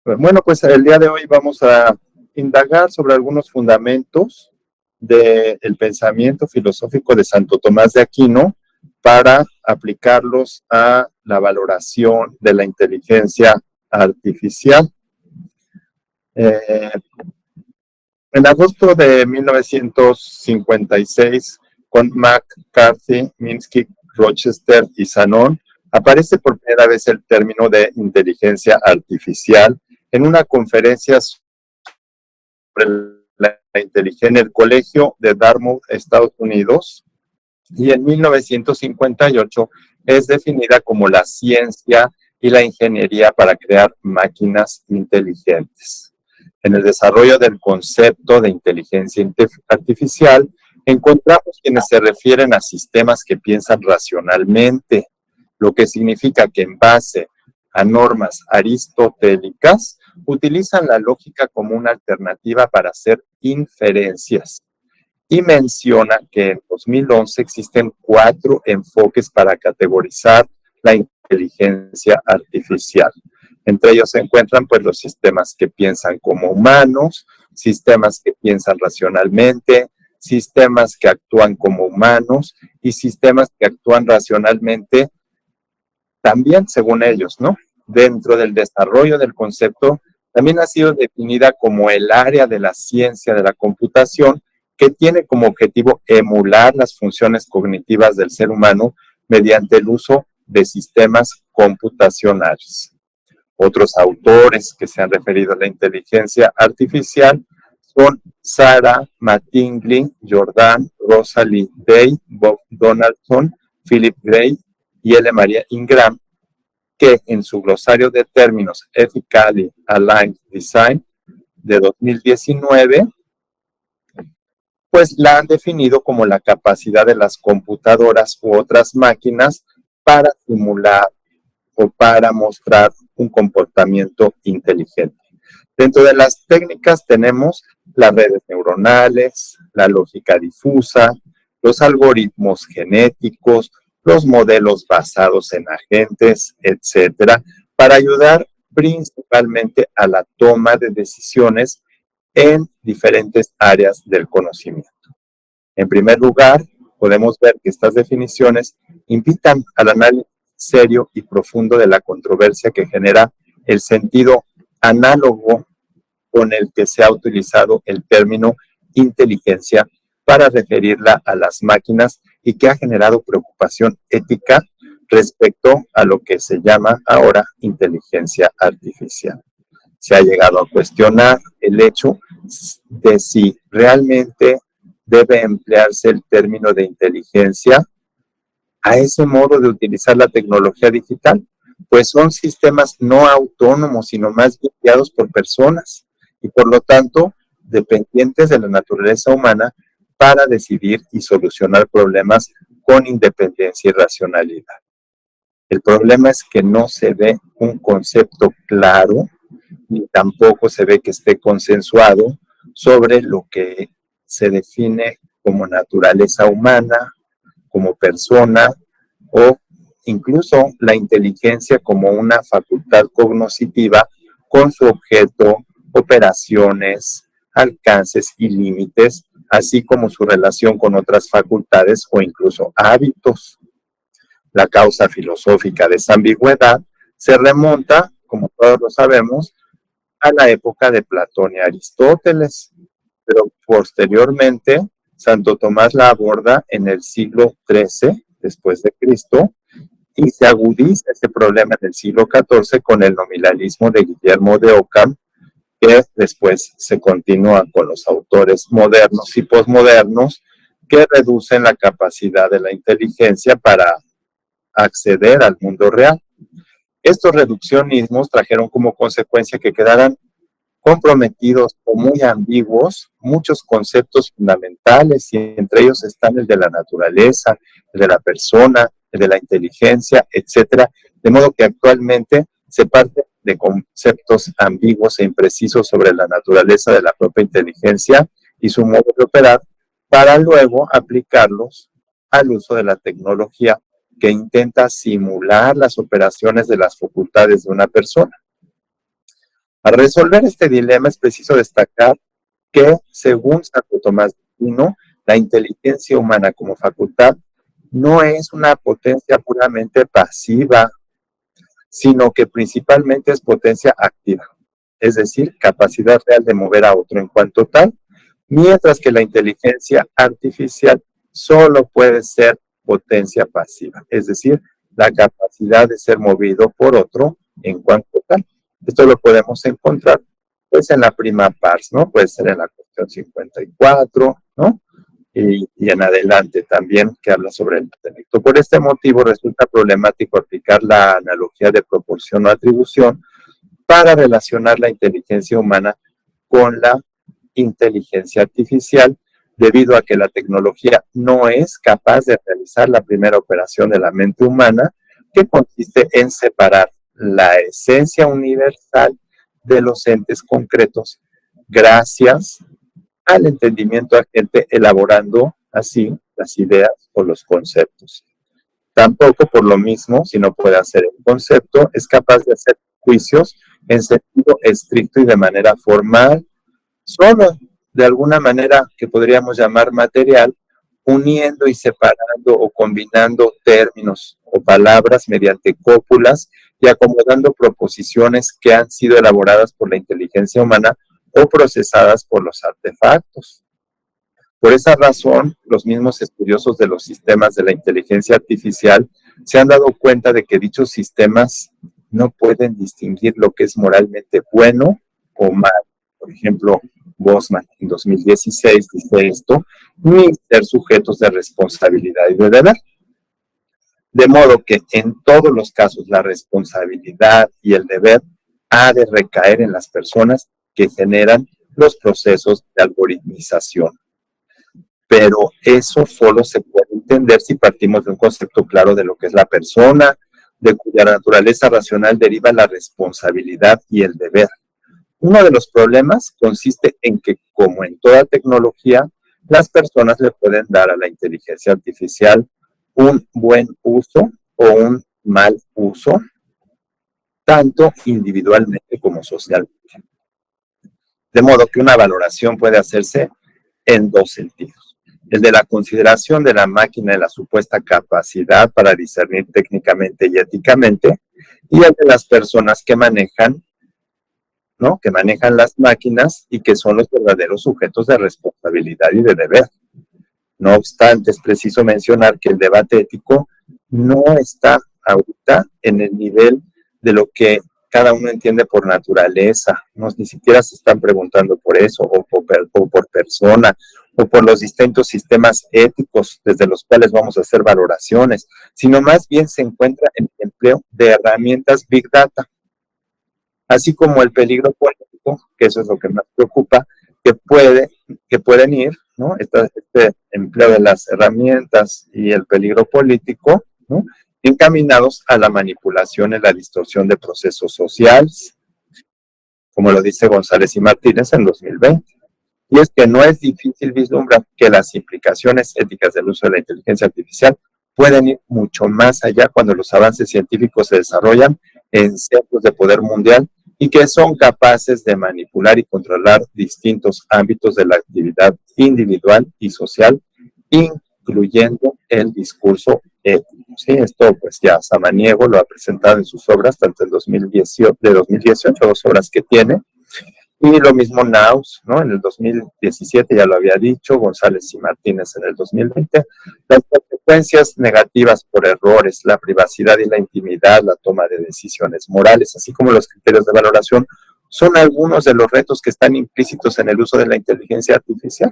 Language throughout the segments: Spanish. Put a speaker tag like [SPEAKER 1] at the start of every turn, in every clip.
[SPEAKER 1] Bueno, pues el día de hoy vamos a indagar sobre algunos fundamentos del pensamiento filosófico de Santo Tomás de Aquino para aplicarlos a la valoración de la inteligencia artificial. En agosto de 1956, con McCarthy, Minsky, Rochester y Sanon, aparece por primera vez el término de inteligencia artificial en una conferencia sobre la inteligencia en el Colegio de Dartmouth, Estados Unidos, y en 1958 es definida como la ciencia y la ingeniería para crear máquinas inteligentes. En el desarrollo del concepto de inteligencia artificial, encontramos quienes se refieren a sistemas que piensan racionalmente, lo que significa que en base a normas aristotélicas, utilizan la lógica como una alternativa para hacer inferencias. Y menciona que en 2011 existen 4 enfoques para categorizar la inteligencia artificial. Entre ellos se encuentran pues los sistemas que piensan como humanos, sistemas que piensan racionalmente, sistemas que actúan como humanos y sistemas que actúan racionalmente también según ellos, ¿no? Dentro del desarrollo del concepto, también ha sido definida como el área de la ciencia de la computación que tiene como objetivo emular las funciones cognitivas del ser humano mediante el uso de sistemas computacionales. Otros autores que se han referido a la inteligencia artificial son Sarah Mattingly, Jordan, Rosalie Day, Bob Donaldson, Philip Gray y L. Maria Ingram, que en su glosario de términos Ethically Aligned Design de 2019, pues la han definido como la capacidad de las computadoras u otras máquinas para simular o para mostrar un comportamiento inteligente. Dentro de las técnicas tenemos las redes neuronales, la lógica difusa, los algoritmos genéticos, los modelos basados en agentes, etcétera, para ayudar principalmente a la toma de decisiones en diferentes áreas del conocimiento. En primer lugar, podemos ver que estas definiciones invitan al análisis serio y profundo de la controversia que genera el sentido análogo con el que se ha utilizado el término inteligencia para referirla a las máquinas y que ha generado preocupación ética respecto a lo que se llama ahora inteligencia artificial. Se ha llegado a cuestionar el hecho de si realmente debe emplearse el término de inteligencia a ese modo de utilizar la tecnología digital, pues son sistemas no autónomos, sino más guiados por personas y por lo tanto dependientes de la naturaleza humana para decidir y solucionar problemas con independencia y racionalidad. El problema es que no se ve un concepto claro, ni tampoco se ve que esté consensuado sobre lo que se define como naturaleza humana, como persona, o incluso la inteligencia como una facultad cognoscitiva con su objeto, operaciones, alcances y límites, así como su relación con otras facultades o incluso hábitos. La causa filosófica de esa ambigüedad se remonta, como todos lo sabemos, a la época de Platón y Aristóteles, pero posteriormente Santo Tomás la aborda en el siglo XIII después de Cristo y se agudiza ese problema en el siglo XIV con el nominalismo de Guillermo de Ockham, que después se continúa con los autores modernos y posmodernos que reducen la capacidad de la inteligencia para acceder al mundo real. Estos reduccionismos trajeron como consecuencia que quedaran comprometidos o muy ambiguos muchos conceptos fundamentales y entre ellos están el de la naturaleza, el de la persona, el de la inteligencia, etcétera, de modo que actualmente se parte de conceptos ambiguos e imprecisos sobre la naturaleza de la propia inteligencia y su modo de operar para luego aplicarlos al uso de la tecnología que intenta simular las operaciones de las facultades de una persona. Para resolver este dilema es preciso destacar que, según Santo Tomás de Aquino, la inteligencia humana como facultad no es una potencia puramente pasiva, sino que principalmente es potencia activa, es decir, capacidad real de mover a otro en cuanto tal, mientras que la inteligencia artificial solo puede ser potencia pasiva, es decir, la capacidad de ser movido por otro en cuanto tal. Esto lo podemos encontrar pues en la prima pars, ¿no? Puede ser en la cuestión 54, ¿no? Y en adelante también, que habla sobre el intelecto. Por este motivo resulta problemático aplicar la analogía de proporción o atribución para relacionar la inteligencia humana con la inteligencia artificial, debido a que la tecnología no es capaz de realizar la primera operación de la mente humana, que consiste en separar la esencia universal de los entes concretos, gracias al entendimiento agente, elaborando así las ideas o los conceptos. Tampoco, por lo mismo, si no puede hacer el concepto, es capaz de hacer juicios en sentido estricto y de manera formal, solo de alguna manera que podríamos llamar material, uniendo y separando o combinando términos o palabras mediante cópulas y acomodando proposiciones que han sido elaboradas por la inteligencia humana o procesadas por los artefactos. Por esa razón, los mismos estudiosos de los sistemas de la inteligencia artificial se han dado cuenta de que dichos sistemas no pueden distinguir lo que es moralmente bueno o mal. Por ejemplo, Bosman en 2016 dice esto, ni ser sujetos de responsabilidad y de deber. De modo que en todos los casos la responsabilidad y el deber ha de recaer en las personas que generan los procesos de algoritmización. Pero eso solo se puede entender si partimos de un concepto claro de lo que es la persona, de cuya naturaleza racional deriva la responsabilidad y el deber. Uno de los problemas consiste en que, como en toda tecnología, las personas le pueden dar a la inteligencia artificial un buen uso o un mal uso, tanto individualmente como socialmente. De modo que una valoración puede hacerse en dos sentidos. El de la consideración de la máquina y la supuesta capacidad para discernir técnicamente y éticamente, y el de las personas que manejan, ¿no? Que manejan las máquinas y que son los verdaderos sujetos de responsabilidad y de deber. No obstante, es preciso mencionar que el debate ético no está ahorita en el nivel de lo que cada uno entiende por naturaleza, ¿no? Ni siquiera se están preguntando por eso, o por persona, o por los distintos sistemas éticos desde los cuales vamos a hacer valoraciones, sino más bien se encuentra en el empleo de herramientas Big Data, así como el peligro político, que eso es lo que más preocupa, que pueden ir, ¿no? Este empleo de las herramientas y el peligro político, ¿no? Encaminados a la manipulación y la distorsión de procesos sociales, como lo dice González y Martínez en 2020. Y es que no es difícil vislumbrar que las implicaciones éticas del uso de la inteligencia artificial pueden ir mucho más allá cuando los avances científicos se desarrollan en centros de poder mundial y que son capaces de manipular y controlar distintos ámbitos de la actividad individual y social, incluyendo el discurso ético. Sí, esto pues ya Samaniego lo ha presentado en sus obras, tanto en 2018, 2 obras que tiene, y lo mismo Naus, ¿no? En el 2017 ya lo había dicho, González y Martínez en el 2020. Las consecuencias negativas por errores, la privacidad y la intimidad, la toma de decisiones morales, así como los criterios de valoración, son algunos de los retos que están implícitos en el uso de la inteligencia artificial.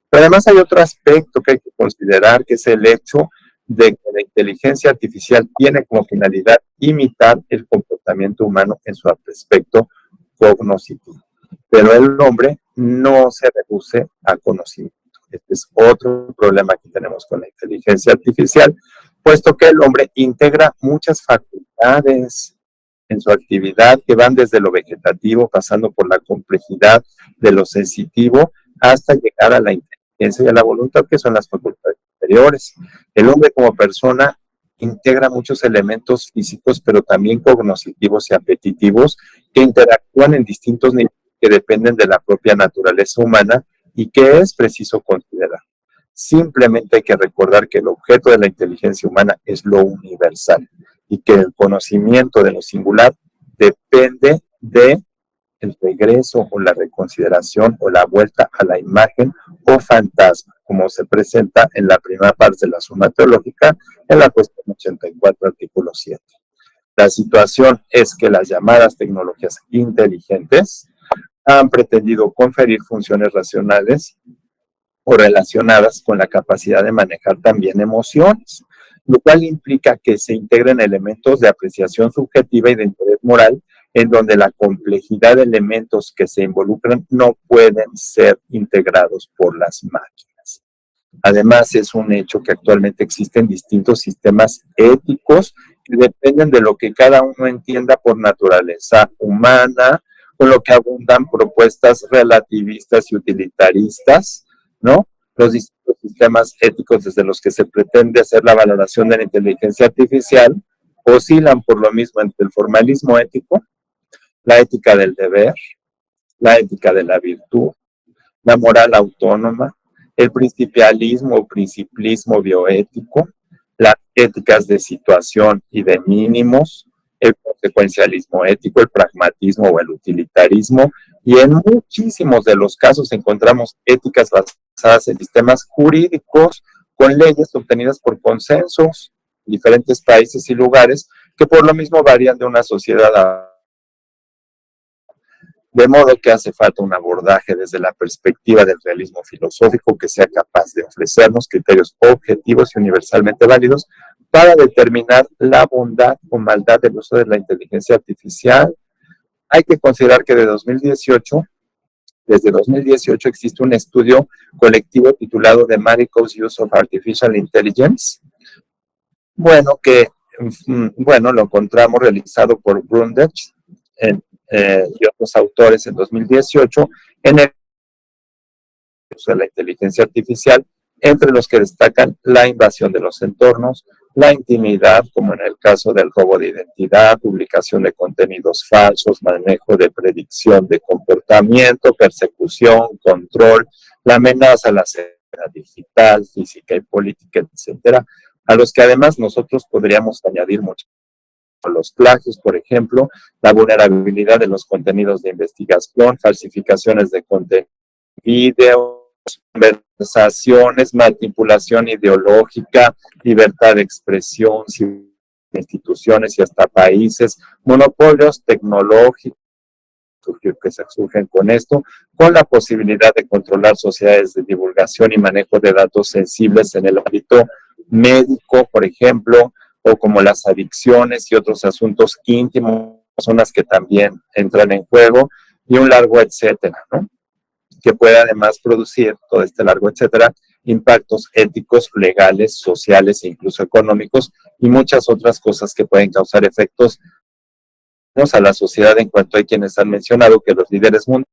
[SPEAKER 1] Pero además hay otro aspecto que hay que considerar, que es el hecho de que la inteligencia artificial tiene como finalidad imitar el comportamiento humano en su aspecto cognitivo. Pero el hombre no se reduce a conocimiento. Este es otro problema que tenemos con la inteligencia artificial, puesto que el hombre integra muchas facultades en su actividad que van desde lo vegetativo, pasando por la complejidad de lo sensitivo, hasta llegar a la inteligencia y a la voluntad, que son las facultades superiores. El hombre como persona integra muchos elementos físicos, pero también cognitivos y apetitivos que interactúan en distintos niveles que dependen de la propia naturaleza humana y que es preciso considerar. Simplemente hay que recordar que el objeto de la inteligencia humana es lo universal y que el conocimiento de lo singular depende de el regreso o la reconsideración o la vuelta a la imagen o fantasma, como se presenta en la primera parte de la suma teológica en la cuestión 84, artículo 7. La situación es que las llamadas tecnologías inteligentes han pretendido conferir funciones racionales o relacionadas con la capacidad de manejar también emociones, lo cual implica que se integren elementos de apreciación subjetiva y de interés moral, en donde la complejidad de elementos que se involucran no pueden ser integrados por las máquinas. Además, es un hecho que actualmente existen distintos sistemas éticos que dependen de lo que cada uno entienda por naturaleza humana, con lo que abundan propuestas relativistas y utilitaristas, ¿no? Los distintos sistemas éticos desde los que se pretende hacer la valoración de la inteligencia artificial oscilan por lo mismo entre el formalismo ético, la ética del deber, la ética de la virtud, la moral autónoma, el principialismo o principlismo bioético, las éticas de situación y de mínimos, el consecuencialismo ético, el pragmatismo o el utilitarismo, y en muchísimos de los casos encontramos éticas basadas en sistemas jurídicos con leyes obtenidas por consensos en diferentes países y lugares que por lo mismo varían de una sociedad a de modo que hace falta un abordaje desde la perspectiva del realismo filosófico que sea capaz de ofrecernos criterios objetivos y universalmente válidos para determinar la bondad o maldad del uso de la inteligencia artificial. Hay que considerar que desde 2018 existe un estudio colectivo titulado The Medical Use of Artificial Intelligence, lo encontramos realizado por Brundage y otros autores en 2018 en el uso de la inteligencia artificial, entre los que destacan la invasión de los entornos, la intimidad, como en el caso del robo de identidad, publicación de contenidos falsos, manejo de predicción de comportamiento, persecución, control, la amenaza a la seguridad digital, física y política, etcétera, a los que además nosotros podríamos añadir mucho. Los plagios, por ejemplo, la vulnerabilidad de los contenidos de investigación, falsificaciones de contenido, videos, conversaciones, manipulación ideológica, libertad de expresión, instituciones y hasta países, monopolios tecnológicos que se surgen con esto, con la posibilidad de controlar sociedades de divulgación y manejo de datos sensibles en el ámbito médico, por ejemplo, o como las adicciones y otros asuntos íntimos, personas que también entran en juego, y un largo etcétera, ¿no? Que puede además producir, todo este largo etcétera, impactos éticos, legales, sociales e incluso económicos, y muchas otras cosas que pueden causar efectos a la sociedad, en cuanto hay quienes han mencionado que los líderes mundiales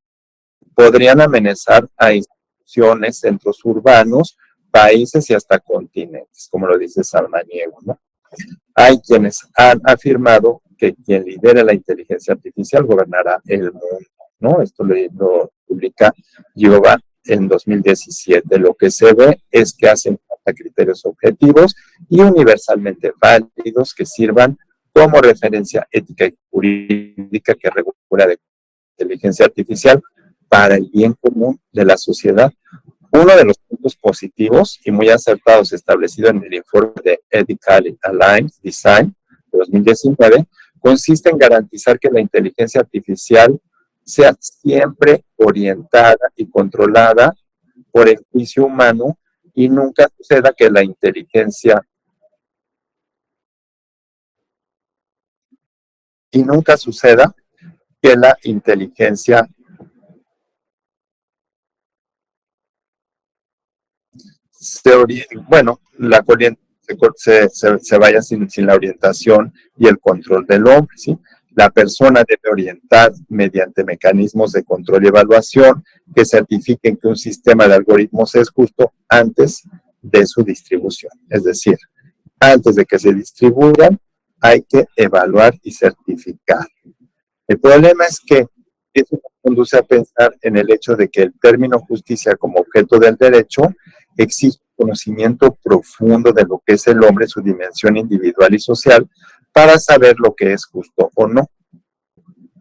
[SPEAKER 1] podrían amenazar a instituciones, centros urbanos, países y hasta continentes, como lo dice Samaniego, ¿no? Hay quienes han afirmado que quien lidere la inteligencia artificial gobernará el mundo, ¿no? Esto lo publica Giova en 2017. Lo que se ve es que hacen falta criterios objetivos y universalmente válidos que sirvan como referencia ética y jurídica que regula la inteligencia artificial para el bien común de la sociedad. Uno de los puntos positivos y muy acertados establecido en el informe de Ethical Alliance Design de 2019 consiste en garantizar que la inteligencia artificial sea siempre orientada y controlada por el juicio humano y nunca suceda que la inteligencia la corriente se vaya sin la orientación y el control del hombre, ¿sí? La persona debe orientar mediante mecanismos de control y evaluación que certifiquen que un sistema de algoritmos es justo antes de su distribución. Es decir, Antes de que se distribuyan, hay que evaluar y certificar. El problema es que eso nos conduce a pensar en el hecho de que el término justicia como objeto del derecho exige conocimiento profundo de lo que es el hombre, su dimensión individual y social, para saber lo que es justo o no.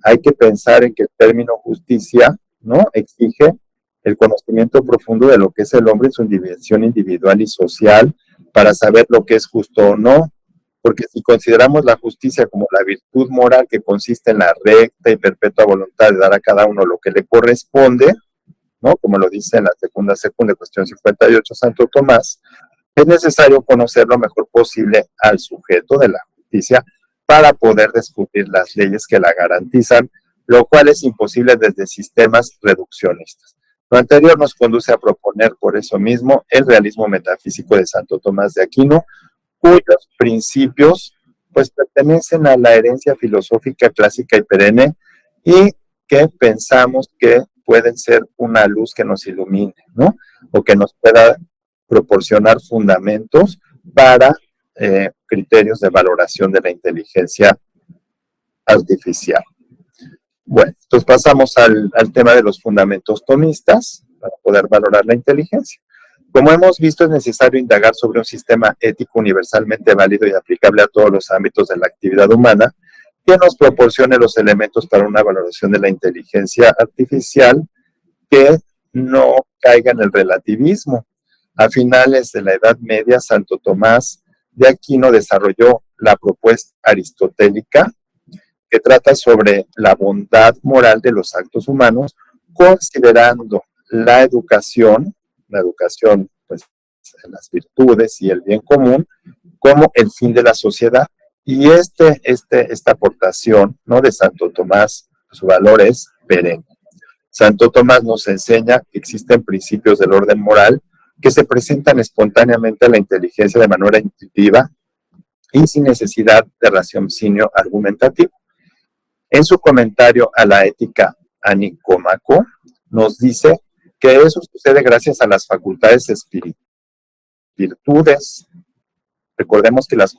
[SPEAKER 1] Hay que pensar en que el término justicia, ¿no?, exige el conocimiento profundo de lo que es el hombre, su dimensión individual y social, para saber lo que es justo o no. Porque si consideramos la justicia como la virtud moral que consiste en la recta y perpetua voluntad de dar a cada uno lo que le corresponde, ¿no?, como lo dice en la segunda cuestión 58 Santo Tomás, es necesario conocer lo mejor posible al sujeto de la justicia para poder descubrir las leyes que la garantizan, lo cual es imposible desde sistemas reduccionistas. Lo anterior nos conduce a proponer por eso mismo el realismo metafísico de Santo Tomás de Aquino, cuyos principios pues pertenecen a la herencia filosófica clásica y perenne y que pensamos que pueden ser una luz que nos ilumine, ¿no?, o que nos pueda proporcionar fundamentos para criterios de valoración de la inteligencia artificial. Bueno, entonces pasamos al tema de los fundamentos tomistas para poder valorar la inteligencia. Como hemos visto, es necesario indagar sobre un sistema ético universalmente válido y aplicable a todos los ámbitos de la actividad humana, que nos proporcione los elementos para una valoración de la inteligencia artificial que no caiga en el relativismo. A finales de la Edad Media, Santo Tomás de Aquino desarrolló la propuesta aristotélica, que trata sobre la bondad moral de los actos humanos, considerando la educación pues, en las virtudes y el bien común, como el fin de la sociedad. Y esta aportación, ¿no?, de Santo Tomás, su valor es perenne. Santo Tomás nos enseña que existen principios del orden moral que se presentan espontáneamente a la inteligencia de manera intuitiva y sin necesidad de raciocinio argumentativo. En su comentario a la ética a Nicómaco, nos dice que eso sucede gracias a las facultades espirituales, virtudes. Recordemos que las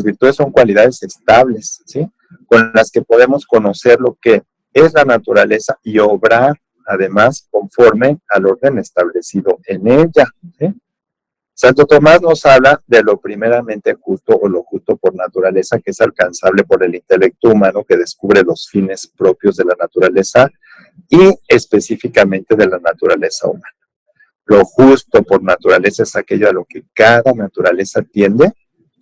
[SPEAKER 1] virtudes son cualidades estables, ¿sí?, con las que podemos conocer lo que es la naturaleza y obrar, además, conforme al orden establecido en ella, ¿sí? Santo Tomás nos habla de lo primeramente justo o lo justo por naturaleza, que es alcanzable por el intelecto humano que descubre los fines propios de la naturaleza y específicamente de la naturaleza humana. Lo justo por naturaleza es aquello a lo que cada naturaleza tiende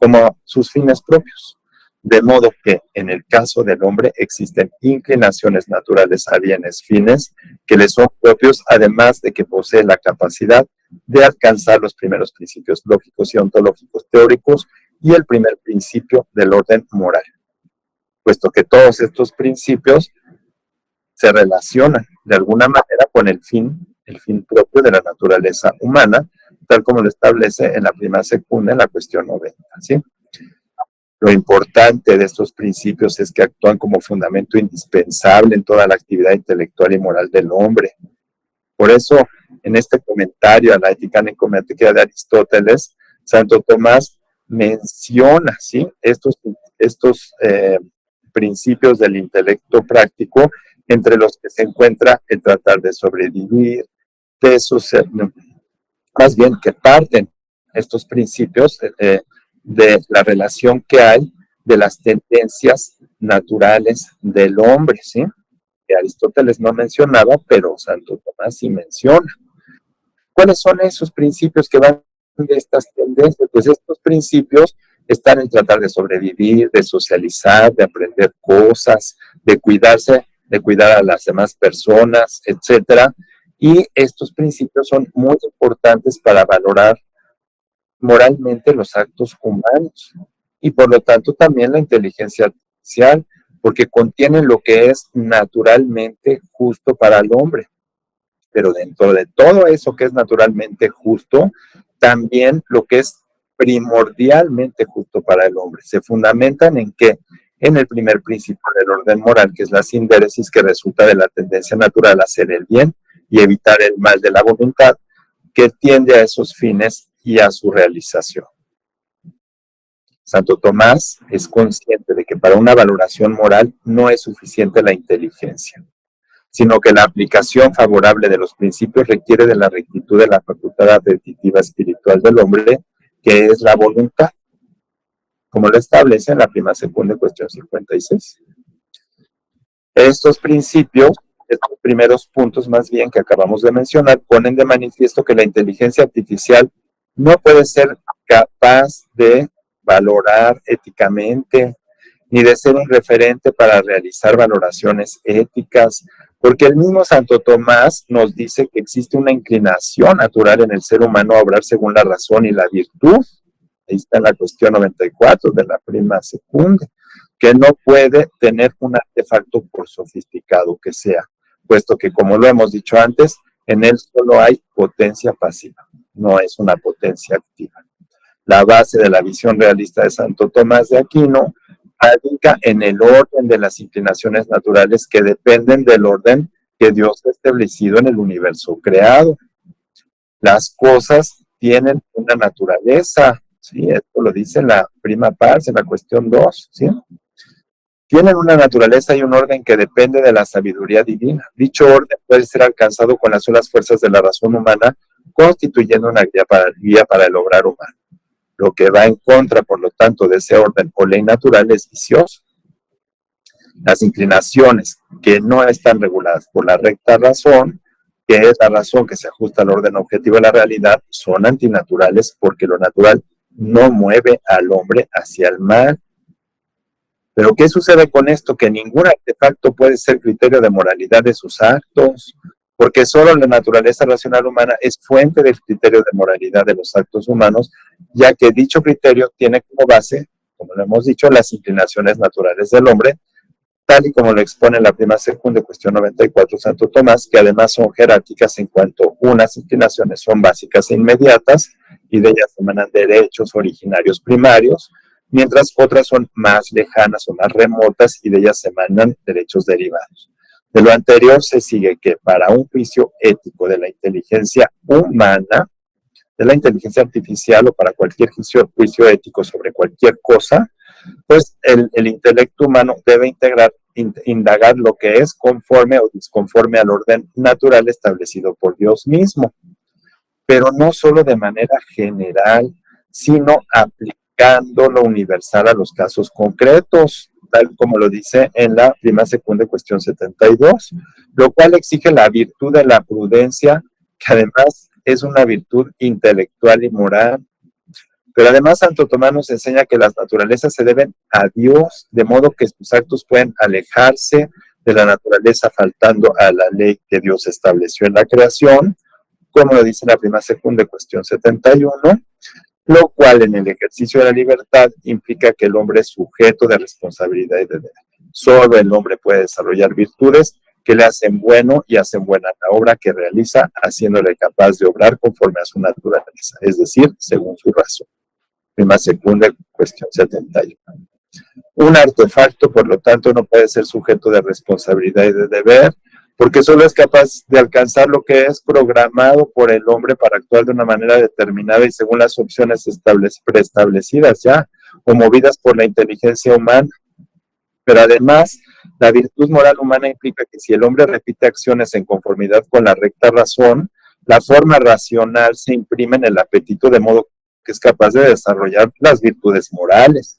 [SPEAKER 1] como sus fines propios. De modo que en el caso del hombre existen inclinaciones naturales a bienes fines que le son propios, además de que posee la capacidad de alcanzar los primeros principios lógicos y ontológicos teóricos y el primer principio del orden moral, puesto que todos estos principios se relacionan de alguna manera con el fin propio de la naturaleza humana, tal como lo establece en la primera secunda, en la cuestión 90, ¿sí? Lo importante de estos principios es que actúan como fundamento indispensable en toda la actividad intelectual y moral del hombre. Por eso, en este comentario a la Ética Nicomática de Aristóteles, Santo Tomás menciona, ¿sí?, estos principios del intelecto práctico, entre los que se encuentra el tratar de sobrevivir, más bien que parten estos principios de la relación que hay de las tendencias naturales del hombre, ¿sí?, que Aristóteles no mencionaba, pero Santo Tomás sí menciona. ¿Cuáles son esos principios que van de estas tendencias? Pues estos principios están en tratar de sobrevivir, de socializar, de aprender cosas, de cuidarse, de cuidar a las demás personas, etcétera. Y estos principios son muy importantes para valorar moralmente los actos humanos y por lo tanto también la inteligencia artificial, porque contienen lo que es naturalmente justo para el hombre. Pero dentro de todo eso que es naturalmente justo, también lo que es primordialmente justo para el hombre. Se fundamentan en qué? En el primer principio del orden moral, que es la sindéresis, que resulta de la tendencia natural a hacer el bien y evitar el mal de la voluntad, que tiende a esos fines y a su realización. Santo Tomás es consciente de que para una valoración moral no es suficiente la inteligencia, sino que la aplicación favorable de los principios requiere de la rectitud de la facultad apetitiva espiritual del hombre, que es la voluntad, como lo establece en la prima segunda cuestión 56. Estos principios, estos primeros puntos más bien que acabamos de mencionar, ponen de manifiesto que la inteligencia artificial no puede ser capaz de valorar éticamente, ni de ser un referente para realizar valoraciones éticas, porque el mismo Santo Tomás nos dice que existe una inclinación natural en el ser humano a obrar según la razón y la virtud. Ahí está en la cuestión 94 de la prima segunda, que no puede tener un artefacto por sofisticado que sea, puesto que, como lo hemos dicho antes, en él solo hay potencia pasiva, no es una potencia activa. La base de la visión realista de Santo Tomás de Aquino radica en el orden de las inclinaciones naturales que dependen del orden que Dios ha establecido en el universo creado. Las cosas tienen una naturaleza, ¿sí? Esto lo dice en la prima pars, en la cuestión 2, ¿sí? Tienen una naturaleza y un orden que depende de la sabiduría divina. Dicho orden puede ser alcanzado con las solas fuerzas de la razón humana, constituyendo una guía para el obrar humano. Lo que va en contra, por lo tanto, de ese orden o ley natural es vicioso. Las inclinaciones que no están reguladas por la recta razón, que es la razón que se ajusta al orden objetivo de la realidad, son antinaturales porque lo natural no mueve al hombre hacia el mal. Pero ¿qué sucede con esto? Que ningún artefacto puede ser criterio de moralidad de sus actos, porque solo la naturaleza racional humana es fuente del criterio de moralidad de los actos humanos, ya que dicho criterio tiene como base, como lo hemos dicho, las inclinaciones naturales del hombre, tal y como lo expone la prima segunda cuestión 94 Santo Tomás, que además son jerárquicas en cuanto unas inclinaciones son básicas e inmediatas, y de ellas emanan derechos originarios primarios, mientras otras son más lejanas o más remotas y de ellas emanan derechos derivados. De lo anterior se sigue que para un juicio ético de la inteligencia humana, de la inteligencia artificial o para cualquier juicio ético sobre cualquier cosa, pues el intelecto humano debe indagar lo que es conforme o disconforme al orden natural establecido por Dios mismo, pero no solo de manera general, sino aplicando lo universal a los casos concretos, tal como lo dice en la prima segunda cuestión 72, lo cual exige la virtud de la prudencia, que además es una virtud intelectual y moral. Pero además Santo Tomás nos enseña que las naturalezas se deben a Dios, de modo que sus actos pueden alejarse de la naturaleza faltando a la ley que Dios estableció en la creación, como lo dice la prima segunda cuestión 71, lo cual en el ejercicio de la libertad implica que el hombre es sujeto de responsabilidad y de deber. Solo el hombre puede desarrollar virtudes que le hacen bueno y hacen buena la obra que realiza, haciéndole capaz de obrar conforme a su naturaleza, es decir, según su razón. Prima segunda cuestión 71. Un artefacto, por lo tanto, no puede ser sujeto de responsabilidad y de deber, porque solo es capaz de alcanzar lo que es programado por el hombre para actuar de una manera determinada y según las opciones preestablecidas ya, o movidas por la inteligencia humana. Pero además, la virtud moral humana implica que si el hombre repite acciones en conformidad con la recta razón, la forma racional se imprime en el apetito de modo que es capaz de desarrollar las virtudes morales,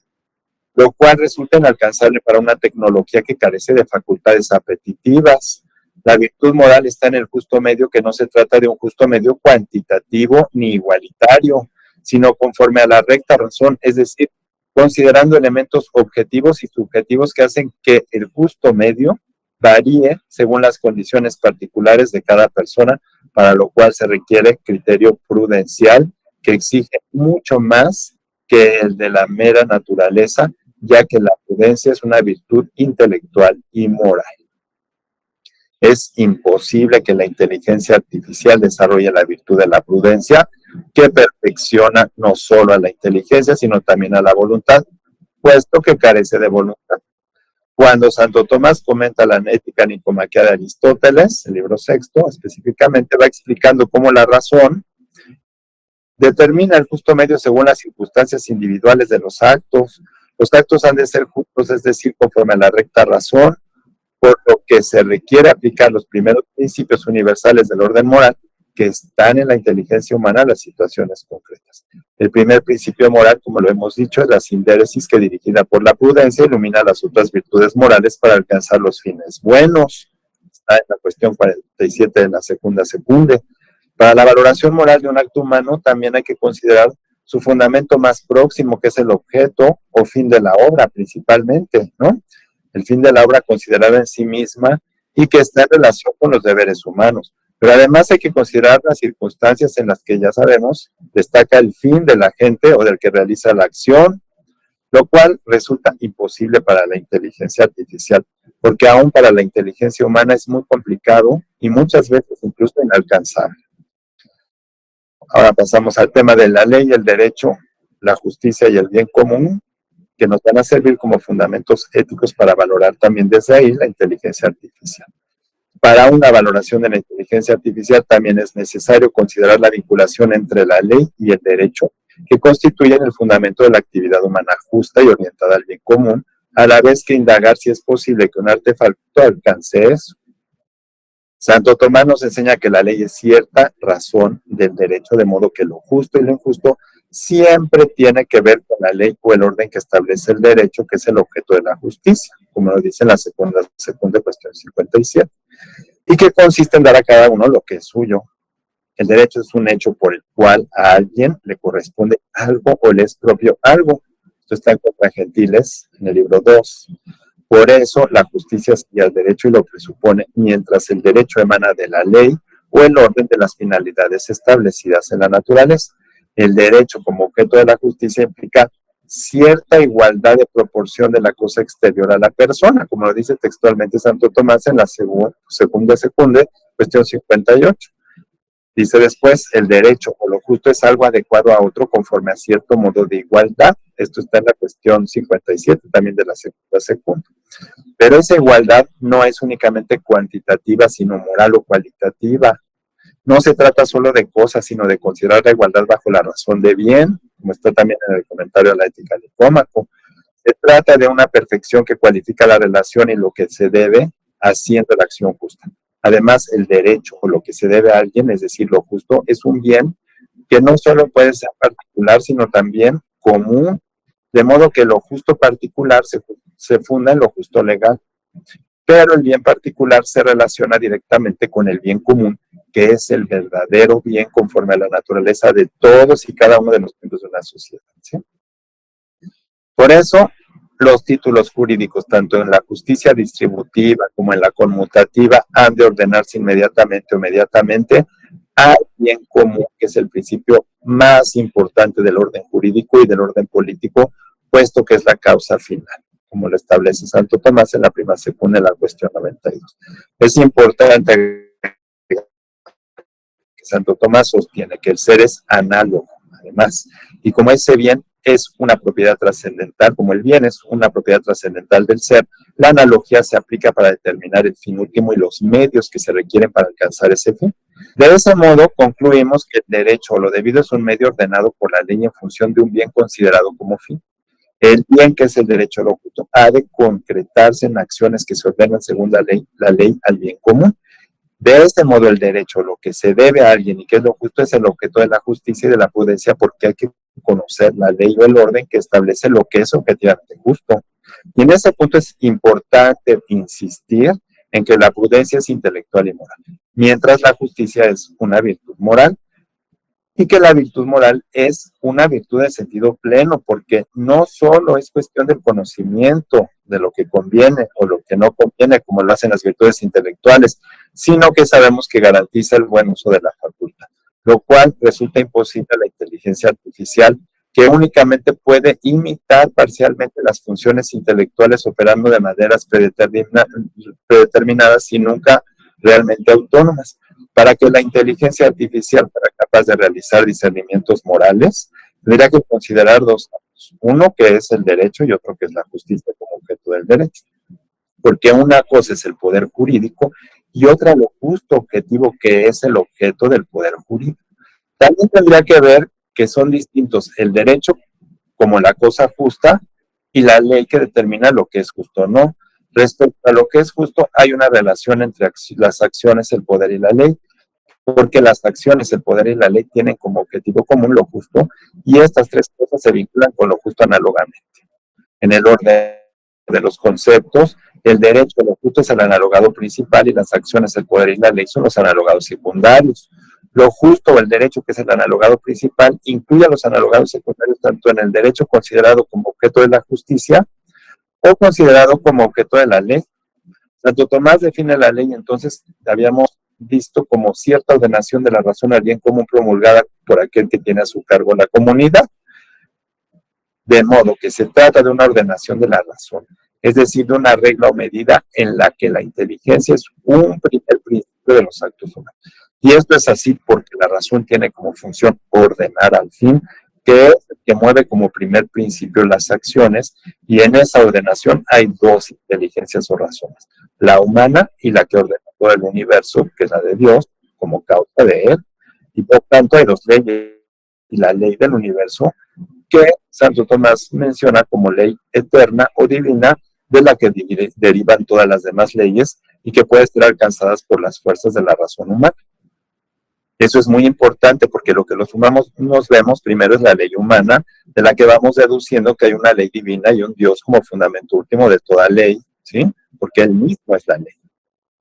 [SPEAKER 1] lo cual resulta inalcanzable para una tecnología que carece de facultades apetitivas. La virtud moral está en el justo medio, que no se trata de un justo medio cuantitativo ni igualitario, sino conforme a la recta razón, es decir, considerando elementos objetivos y subjetivos que hacen que el justo medio varíe según las condiciones particulares de cada persona, para lo cual se requiere criterio prudencial que exige mucho más que el de la mera naturaleza, ya que la prudencia es una virtud intelectual y moral. Es imposible que la inteligencia artificial desarrolle la virtud de la prudencia, que perfecciona no solo a la inteligencia, sino también a la voluntad, puesto que carece de voluntad. Cuando Santo Tomás comenta la ética nicomaquea de Aristóteles, el libro sexto, específicamente va explicando cómo la razón Determina el justo medio según las circunstancias individuales de los actos. Los actos han de ser justos, es decir, conforme a la recta razón, por lo que se requiere aplicar los primeros principios universales del orden moral que están en la inteligencia humana a las situaciones concretas. El primer principio moral, como lo hemos dicho, es la sindéresis que, dirigida por la prudencia, ilumina las otras virtudes morales para alcanzar los fines buenos. Está en la cuestión 47 de la segunda secunde. Para la valoración moral de un acto humano también hay que considerar su fundamento más próximo, que es el objeto o fin de la obra principalmente, ¿no? El fin de la obra considerada en sí misma y que está en relación con los deberes humanos. Pero además hay que considerar las circunstancias en las que, ya sabemos, destaca el fin de la gente o del que realiza la acción, lo cual resulta imposible para la inteligencia artificial, porque aún para la inteligencia humana es muy complicado y muchas veces incluso inalcanzable. Ahora pasamos al tema de la ley, el derecho, la justicia y el bien común, que nos van a servir como fundamentos éticos para valorar también desde ahí la inteligencia artificial. Para una valoración de la inteligencia artificial también es necesario considerar la vinculación entre la ley y el derecho, que constituyen el fundamento de la actividad humana justa y orientada al bien común, a la vez que indagar si es posible que un artefacto alcance eso. Santo Tomás nos enseña que la ley es cierta razón del derecho, de modo que lo justo y lo injusto siempre tiene que ver con la ley o el orden que establece el derecho, que es el objeto de la justicia, como lo dice en la segunda cuestión 57, y que consiste en dar a cada uno lo que es suyo. El derecho es un hecho por el cual a alguien le corresponde algo o le es propio algo. Esto está en Contra Gentiles, en el libro 2. Por eso, la justicia sigue al derecho y lo presupone, mientras el derecho emana de la ley o el orden de las finalidades establecidas en la naturaleza. El derecho como objeto de la justicia implica cierta igualdad de proporción de la cosa exterior a la persona, como lo dice textualmente Santo Tomás en la segunda cuestión 58. Dice después, el derecho o lo justo es algo adecuado a otro conforme a cierto modo de igualdad. Esto está en la cuestión 57 también de la segunda. Pero esa igualdad no es únicamente cuantitativa, sino moral o cualitativa. No se trata solo de cosas, sino de considerar la igualdad bajo la razón de bien, como está también en el comentario a la ética de Nicómaco. Se trata de una perfección que cualifica la relación y lo que se debe haciendo la acción justa. Además, el derecho o lo que se debe a alguien, es decir, lo justo, es un bien que no solo puede ser particular, sino también común, de modo que lo justo particular se funda en lo justo legal. Pero el bien particular se relaciona directamente con el bien común, que es el verdadero bien conforme a la naturaleza de todos y cada uno de los miembros de una sociedad, ¿sí? Por eso, los títulos jurídicos, tanto en la justicia distributiva como en la conmutativa, han de ordenarse inmediatamente o mediatamente al bien común, que es el principio más importante del orden jurídico y del orden político, puesto que es la causa final, como lo establece Santo Tomás en la primera segunda de la cuestión 92. Es importante que Santo Tomás sostiene que el ser es análogo, además, y como ese bien es una propiedad trascendental, como el bien es una propiedad trascendental del ser, la analogía se aplica para determinar el fin último y los medios que se requieren para alcanzar ese fin. De ese modo, concluimos que el derecho o lo debido es un medio ordenado por la ley en función de un bien considerado como fin. El bien, que es el derecho a lo justo, ha de concretarse en acciones que se ordenan según la ley al bien común. De este modo, el derecho, lo que se debe a alguien y que es lo justo, es el objeto de la justicia y de la prudencia, porque hay que conocer la ley o el orden que establece lo que es objetivamente justo. Y en ese punto es importante insistir en que la prudencia es intelectual y moral, mientras la justicia es una virtud moral, y que la virtud moral es una virtud de sentido pleno, porque no solo es cuestión del conocimiento de lo que conviene o lo que no conviene, como lo hacen las virtudes intelectuales, sino que sabemos que garantiza el buen uso de la facultad, lo cual resulta imposible a la inteligencia artificial, que únicamente puede imitar parcialmente las funciones intelectuales operando de maneras predeterminadas y nunca realmente autónomas. Para que la inteligencia artificial fuera capaz de realizar discernimientos morales, tendría que considerar dos campos. Uno, que es el derecho, y otro, que es la justicia como objeto del derecho. Porque una cosa es el poder jurídico y otra lo justo objetivo, que es el objeto del poder jurídico. También tendría que ver que son distintos el derecho como la cosa justa y la ley que determina lo que es justo o no. Respecto a lo que es justo, hay una relación entre las acciones, el poder y la ley, porque las acciones, el poder y la ley tienen como objetivo común lo justo, y estas tres cosas se vinculan con lo justo análogamente. En el orden de los conceptos, el derecho a lo justo es el analogado principal y las acciones, el poder y la ley son los analogados secundarios. Lo justo o el derecho, que es el analogado principal, incluye a los analogados secundarios tanto en el derecho considerado como objeto de la justicia o considerado como objeto de la ley. Santo Tomás define la ley, entonces habíamos visto como cierta ordenación de la razón al bien común promulgada por aquel que tiene a su cargo la comunidad, de modo que se trata de una ordenación de la razón, es decir, de una regla o medida en la que la inteligencia es un primer principio de los actos humanos. Y esto es así porque la razón tiene como función ordenar al fin, que es el que mueve como primer principio las acciones, y en esa ordenación hay dos inteligencias o razones, la humana y la que ordena todo el universo, que es la de Dios, como causa de él, y por tanto hay dos leyes, y la ley del universo, que Santo Tomás menciona como ley eterna o divina, de la que derivan todas las demás leyes y que pueden ser alcanzadas por las fuerzas de la razón humana. Eso es muy importante porque lo que los humanos nos vemos primero es la ley humana, de la que vamos deduciendo que hay una ley divina y un Dios como fundamento último de toda ley, ¿sí? Porque él mismo es la ley.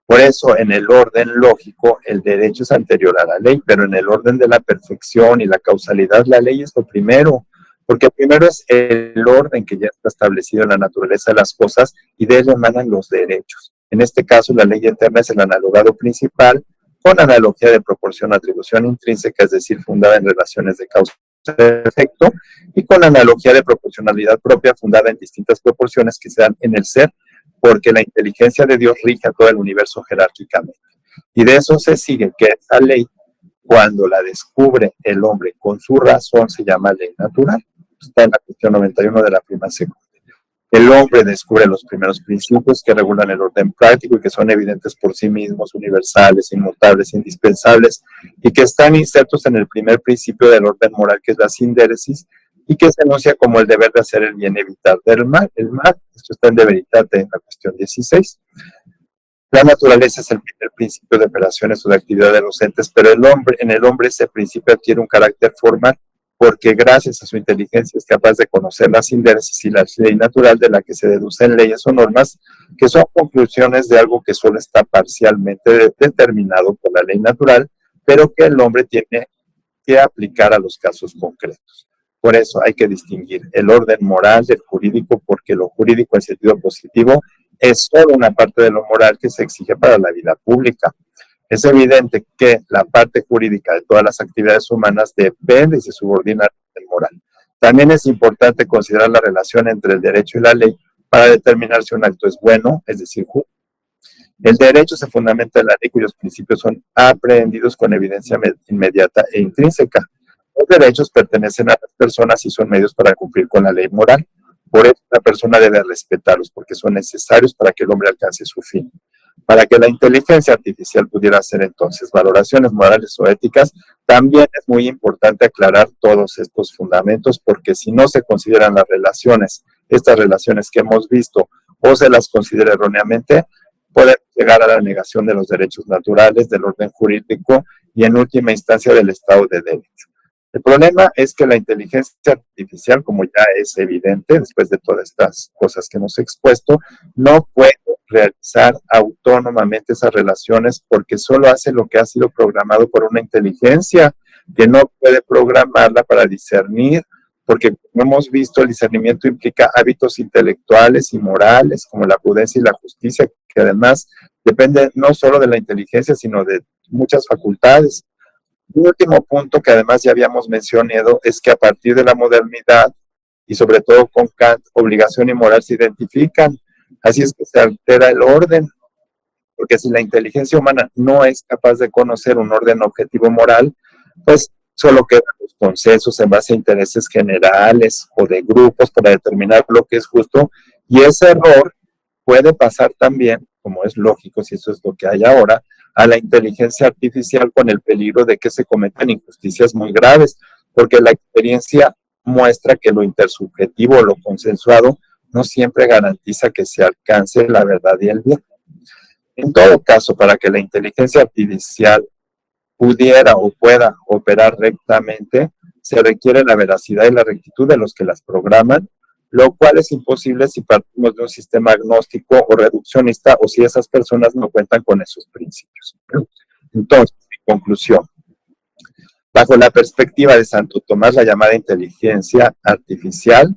[SPEAKER 1] Por eso, en el orden lógico, el derecho es anterior a la ley, pero en el orden de la perfección y la causalidad, la ley es lo primero, porque primero es el orden que ya está establecido en la naturaleza de las cosas y de él emanan los derechos. En este caso, la ley eterna es el analogado principal, con analogía de proporción atribución intrínseca, es decir, fundada en relaciones de causa y efecto, y con analogía de proporcionalidad propia, fundada en distintas proporciones que se dan en el ser, porque la inteligencia de Dios rige a todo el universo jerárquicamente. Y de eso se sigue que esa ley, cuando la descubre el hombre con su razón, se llama ley natural. Está en la cuestión 91 de la prima segunda. El hombre descubre los primeros principios que regulan el orden práctico y que son evidentes por sí mismos, universales, inmutables, indispensables, y que están insertos en el primer principio del orden moral, que es la sindéresis, y que se enuncia como el deber de hacer el bien, evitar del mal. El mal, esto está en De Veritate, en la cuestión 16. La naturaleza es el primer principio de operaciones o de actividad de los entes, pero en el hombre ese principio adquiere un carácter formal, porque gracias a su inteligencia es capaz de conocer la sindéresis y la ley natural de la que se deducen leyes o normas, que son conclusiones de algo que solo está parcialmente determinado por la ley natural, pero que el hombre tiene que aplicar a los casos concretos. Por eso hay que distinguir el orden moral del jurídico, porque lo jurídico en sentido positivo es solo una parte de lo moral que se exige para la vida pública. Es evidente que la parte jurídica de todas las actividades humanas depende y se subordina al orden moral. También es importante considerar la relación entre el derecho y la ley para determinar si un acto es bueno, es decir, justo. El derecho se fundamenta en la ley cuyos principios son aprehendidos con evidencia inmediata e intrínseca. Los derechos pertenecen a las personas y son medios para cumplir con la ley moral. Por eso la persona debe respetarlos porque son necesarios para que el hombre alcance su fin. Para que la inteligencia artificial pudiera hacer entonces valoraciones morales o éticas, también es muy importante aclarar todos estos fundamentos, porque si no se consideran las relaciones, estas relaciones que hemos visto, o se las considera erróneamente, puede llegar a la negación de los derechos naturales, del orden jurídico y en última instancia del Estado de Derecho. El problema es que la inteligencia artificial, como ya es evidente después de todas estas cosas que hemos expuesto, no puede realizar autónomamente esas relaciones porque solo hace lo que ha sido programado por una inteligencia que no puede programarla para discernir, porque como hemos visto, el discernimiento implica hábitos intelectuales y morales como la prudencia y la justicia, que además depende no solo de la inteligencia, sino de muchas facultades. Un último punto que además ya habíamos mencionado es que a partir de la modernidad y sobre todo con Kant, obligación y moral se identifican. Así es que se altera el orden, porque si la inteligencia humana no es capaz de conocer un orden objetivo moral, pues solo quedan los consensos en base a intereses generales o de grupos para determinar lo que es justo, y ese error puede pasar también, como es lógico si eso es lo que hay ahora, a la inteligencia artificial con el peligro de que se cometan injusticias muy graves, porque la experiencia muestra que lo intersubjetivo o lo consensuado no siempre garantiza que se alcance la verdad y el bien. En todo caso, para que la inteligencia artificial pudiera o pueda operar rectamente, se requiere la veracidad y la rectitud de los que las programan, lo cual es imposible si partimos de un sistema agnóstico o reduccionista o si esas personas no cuentan con esos principios. Entonces, en conclusión, bajo la perspectiva de Santo Tomás, la llamada inteligencia artificial,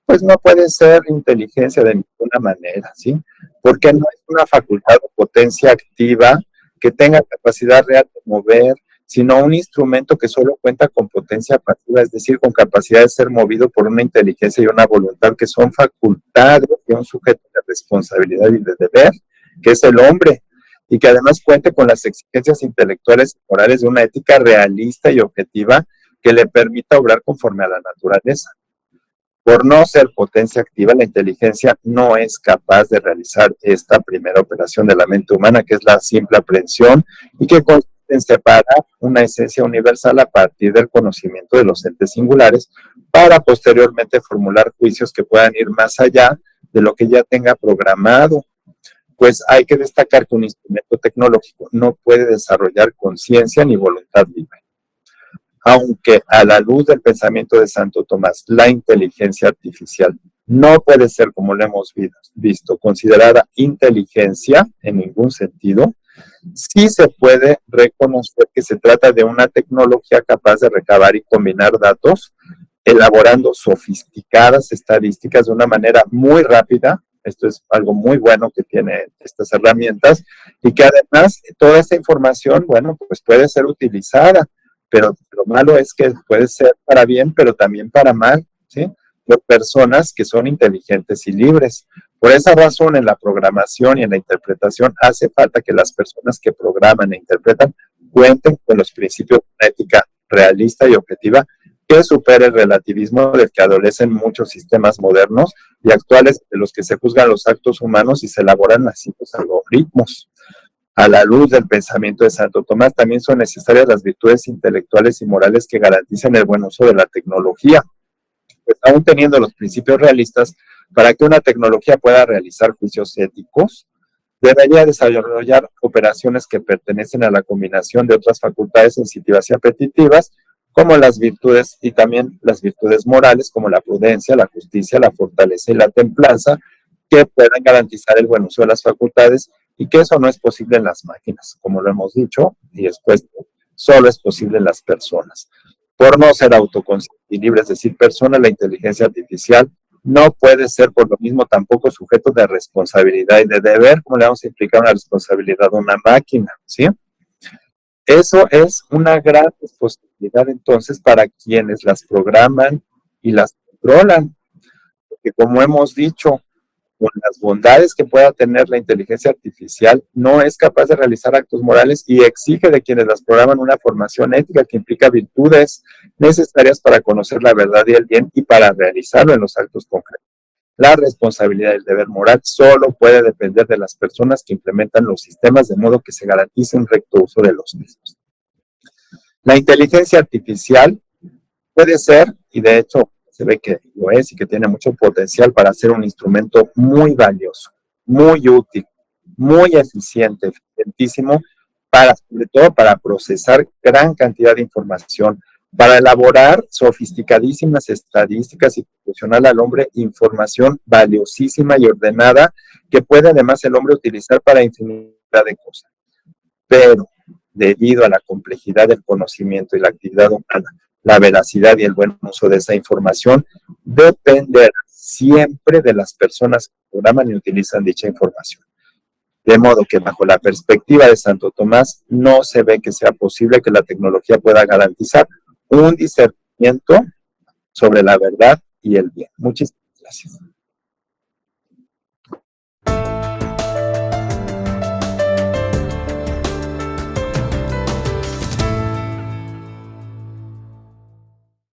[SPEAKER 1] pues no puede ser inteligencia de ninguna manera, ¿sí? Porque no es una facultad o potencia activa que tenga capacidad real de mover, sino un instrumento que solo cuenta con potencia pasiva, es decir, con capacidad de ser movido por una inteligencia y una voluntad que son facultades de un sujeto de responsabilidad y de deber, que es el hombre, y que además cuente con las exigencias intelectuales y morales de una ética realista y objetiva que le permita obrar conforme a la naturaleza. Por no ser potencia activa, la inteligencia no es capaz de realizar esta primera operación de la mente humana, que es la simple aprehensión y que consiste en separar una esencia universal a partir del conocimiento de los entes singulares para posteriormente formular juicios que puedan ir más allá de lo que ya tenga programado. Pues hay que destacar que un instrumento tecnológico no puede desarrollar conciencia ni voluntad libre. Aunque a la luz del pensamiento de Santo Tomás, la inteligencia artificial no puede ser, como lo hemos visto, considerada inteligencia en ningún sentido, sí se puede reconocer que se trata de una tecnología capaz de recabar y combinar datos, elaborando sofisticadas estadísticas de una manera muy rápida. Esto es algo muy bueno que tiene estas herramientas, y que además toda esta información, bueno, pues puede ser utilizada, pero lo malo es que puede ser para bien, pero también para mal, ¿sí? Por personas que son inteligentes y libres. Por esa razón, en la programación y en la interpretación hace falta que las personas que programan e interpretan cuenten con los principios de una ética realista y objetiva que supere el relativismo del que adolecen muchos sistemas modernos y actuales, de los que se juzgan los actos humanos y se elaboran así los algoritmos. A la luz del pensamiento de Santo Tomás, también son necesarias las virtudes intelectuales y morales que garanticen el buen uso de la tecnología. Pues aún teniendo los principios realistas, para que una tecnología pueda realizar juicios éticos, debería desarrollar operaciones que pertenecen a la combinación de otras facultades sensitivas y apetitivas, como las virtudes y también las virtudes morales, como la prudencia, la justicia, la fortaleza y la templanza, que puedan garantizar el buen uso de las facultades, y que eso no es posible en las máquinas, como lo hemos dicho, y después solo es posible en las personas. Por no ser autoconsciente y libre, es decir, persona, la inteligencia artificial no puede ser por lo mismo tampoco sujeto de responsabilidad y de deber, como le vamos a implicar una responsabilidad a una máquina, ¿sí? Eso es una gran responsabilidad entonces para quienes las programan y las controlan, porque como hemos dicho, con las bondades que pueda tener la inteligencia artificial, no es capaz de realizar actos morales y exige de quienes las programan una formación ética que implica virtudes necesarias para conocer la verdad y el bien y para realizarlo en los actos concretos. La responsabilidad del deber moral solo puede depender de las personas que implementan los sistemas de modo que se garantice un recto uso de los mismos. La inteligencia artificial puede ser, y de hecho se ve que lo es y que tiene mucho potencial para ser un instrumento muy valioso, muy útil, muy eficiente, eficientísimo, sobre todo para procesar gran cantidad de información, para elaborar sofisticadísimas estadísticas y proporcionar al hombre información valiosísima y ordenada que puede además el hombre utilizar para infinidad de cosas. Pero debido a la complejidad del conocimiento y la actividad humana, la veracidad y el buen uso de esa información dependerá siempre de las personas que programan y utilizan dicha información. De modo que bajo la perspectiva de Santo Tomás no se ve que sea posible que la tecnología pueda garantizar un discernimiento sobre la verdad y el bien. Muchísimas gracias.